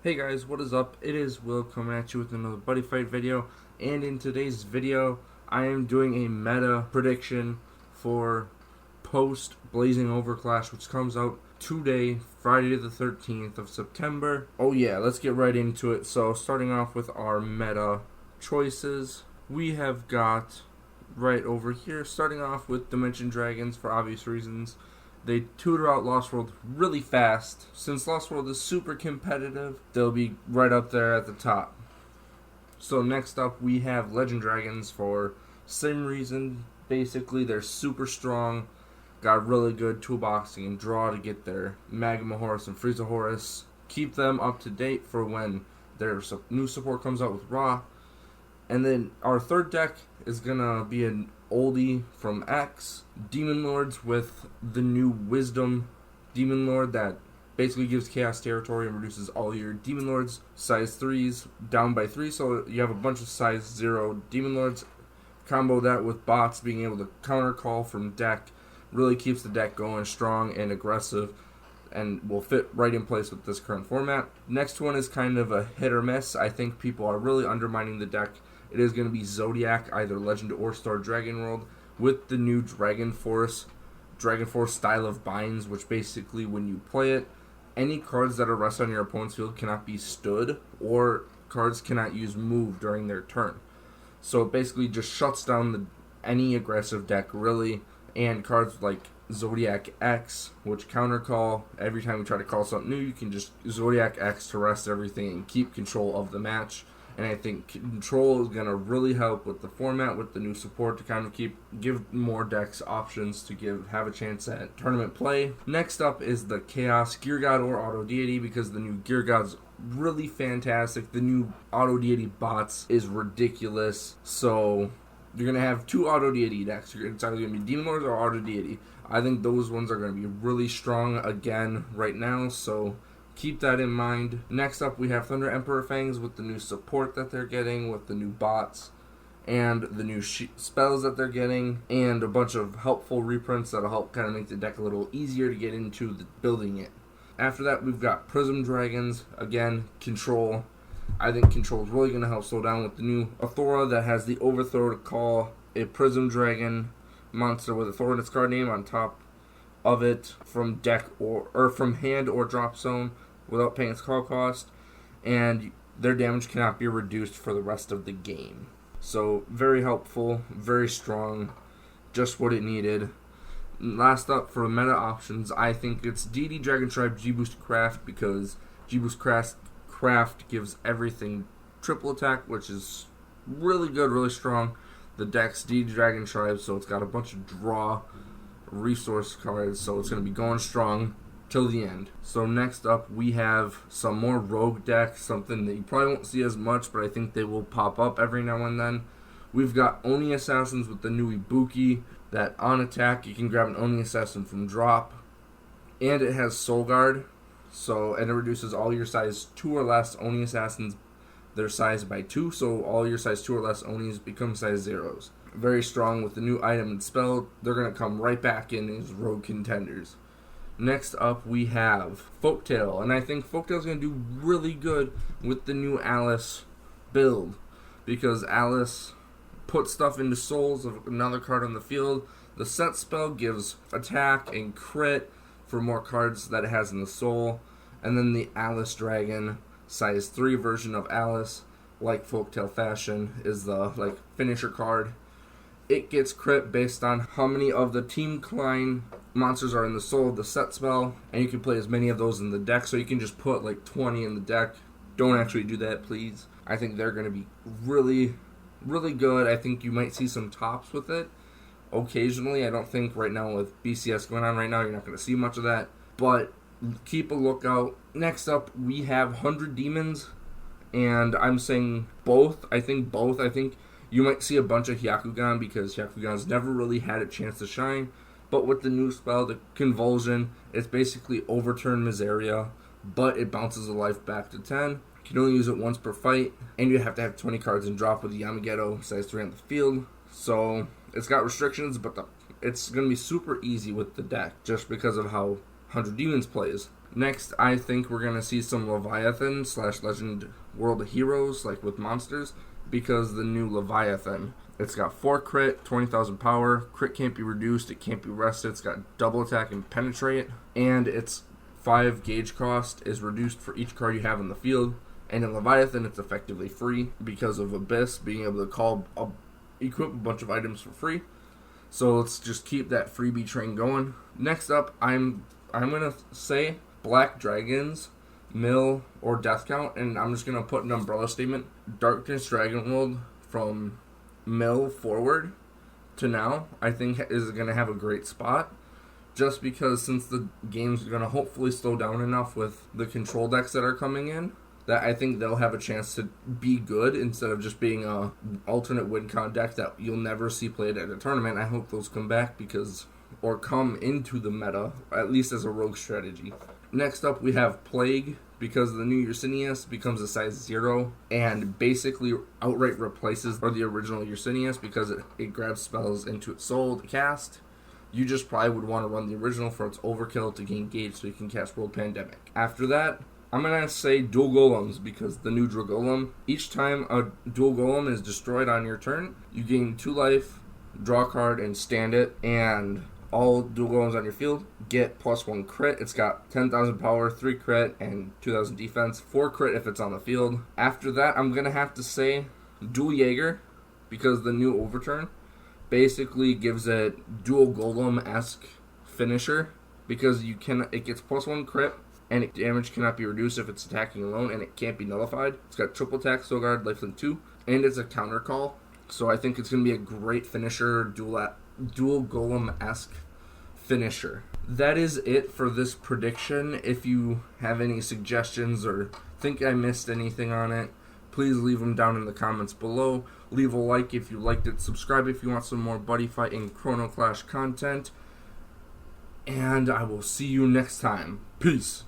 Hey guys, what is up? It is Will coming at you with another Buddy Fight video, and in today's video, I am doing a meta prediction for post Blazing Overclash, which comes out today, Friday the 13th of September. Oh yeah, let's get right into it. So starting off with our meta choices, we have got right over here, starting off with Dimension Dragons for obvious reasons. They tutor out Lost World really fast. Since Lost World is super competitive, they'll be right up there at the top. So next up, we have Legend Dragons for same reason. Basically, they're super strong, got really good toolboxing and draw to get their Magma Horus and Frieza Horus. Keep them up to date for when their new support comes out with Ra. And then our third deck is gonna be an oldie from X, Demon Lords with the new Wisdom Demon Lord that basically gives Chaos Territory and reduces all your Demon Lords size 3s down by 3, so you have a bunch of size 0 Demon Lords. Combo that with bots being able to counter call from deck really keeps the deck going strong and aggressive and will fit right in place with this current format. Next one is kind of a hit or miss. I think people are really undermining the deck. It is going to be Zodiac, either Legend or Star Dragon World, with the new Dragon Force style of binds, which basically when you play it, any cards that are rested on your opponent's field cannot be stood, or cards cannot use move during their turn. So it basically just shuts down any aggressive deck, really, and cards like Zodiac X, which counter call. Every time you try to call something new, you can just Zodiac X to rest everything and keep control of the match. And I think control is going to really help with the format, with the new support to kind of give more decks options to have a chance at tournament play. Next up is the Chaos Gear God or Auto Deity, because the new Gear God's really fantastic. The new Auto Deity bots is ridiculous. So you're going to have two Auto Deity decks. It's either going to be Demon Lords or Auto Deity. I think those ones are going to be really strong again right now, so keep that in mind. Next up, we have Thunder Emperor Fangs with the new support that they're getting, with the new bots, and the new spells that they're getting, and a bunch of helpful reprints that'll help kind of make the deck a little easier to get into building it. After that, we've got Prism Dragons. Again, control. I think control is really going to help slow down with the new Athora that has the overthrow to call a Prism Dragon monster with Athora in its card name on top of it from deck or from hand or drop zone without paying its call cost, and their damage cannot be reduced for the rest of the game. So very helpful, very strong, just what it needed. Last up for meta options, I think it's DD Dragon Tribe G-Boost Craft, because G-Boost Craft gives everything triple attack, which is really good, really strong. The deck's DD Dragon Tribe, so it's got a bunch of draw resource cards, so it's going to be going strong till the end. So next up, we have some more rogue decks, something that you probably won't see as much, but I think they will pop up every now and then. We've got Oni Assassins with the new Ibuki, that on attack you can grab an Oni Assassin from drop, and it has Soul Guard, and it reduces all your size 2 or less Oni Assassins their size by 2, so all your size 2 or less Onis become size 0s. Very strong with the new item and spell. They're going to come right back in as rogue contenders. Next up, we have Folktale, and I think Folktale is going to do really good with the new Alice build, because Alice puts stuff into souls of another card on the field. The set spell gives attack and crit for more cards that it has in the soul, and then the Alice Dragon, size 3 version of Alice, like Folktale fashion, is the finisher card. It gets crit based on how many of the Team Klein monsters are in the soul of the set spell, and you can play as many of those in the deck, so you can just put like 20 in the deck. Don't actually do that, please. I think they're going to be really, really good. I think you might see some tops with it occasionally. I don't think right now with BCS going on right now, you're not going to see much of that, but keep a lookout. Next up, we have 100 Demons, and I'm saying both. I think you might see a bunch of Hyakugan, because Hyakugan's never really had a chance to shine. But with the new spell, the Convulsion, it's basically overturn Miseria, but it bounces the life back to 10. You can only use it once per fight, and you have to have 20 cards in drop with the Yamageto size 3 on the field. So it's got restrictions, but it's going to be super easy with the deck, just because of how 100 Demons plays. Next, I think we're going to see some Leviathan / Legend World Heroes, like with monsters, because the new Leviathan, it's got 4 crit, 20,000 power, crit can't be reduced, it can't be rested, it's got double attack and penetrate, and its 5 gauge cost is reduced for each card you have in the field. And in Leviathan, it's effectively free because of Abyss being able to equip a bunch of items for free. So let's just keep that freebie train going. Next up, I'm gonna say Black Dragons, Mill, or Death Count, and I'm just gonna put an umbrella statement. Darkness Dragon World from Mill forward to now, I think is gonna have a great spot. Just because since the game's gonna hopefully slow down enough with the control decks that are coming in, that I think they'll have a chance to be good instead of just being a alternate win con deck that you'll never see played at a tournament. I hope those come back or come into the meta, at least as a rogue strategy. Next up, we have Plague, because the new Yersinia becomes a size 0 and basically outright replaces the original Yersinia because it grabs spells into its soul to cast. You just probably would want to run the original for its overkill to gain gauge so you can cast World Pandemic. After that, I'm going to say Dual Golems, because the new Dragolem, each time a Dual Golem is destroyed on your turn, you gain 2 life, draw a card, and stand it, and all Dual Golems on your field get +1 crit. It's got 10,000 power, 3 crit, and 2,000 defense, 4 crit if it's on the field. After that, I'm going to have to say Dual Jaeger, because the new Overturn basically gives it Dual Golem-esque finisher, because it gets +1 crit, and damage cannot be reduced if it's attacking alone, and it can't be nullified. It's got triple attack, Soul Guard, lifelink 2, and it's a counter call. So I think it's going to be a great finisher, dual golem-esque finisher. That is it for this prediction. If you have any suggestions or think I missed anything on it, please leave them down in the comments below. Leave a like if you liked it. Subscribe if you want some more Buddy Fight and Chrono Clash content. And I will see you next time. Peace.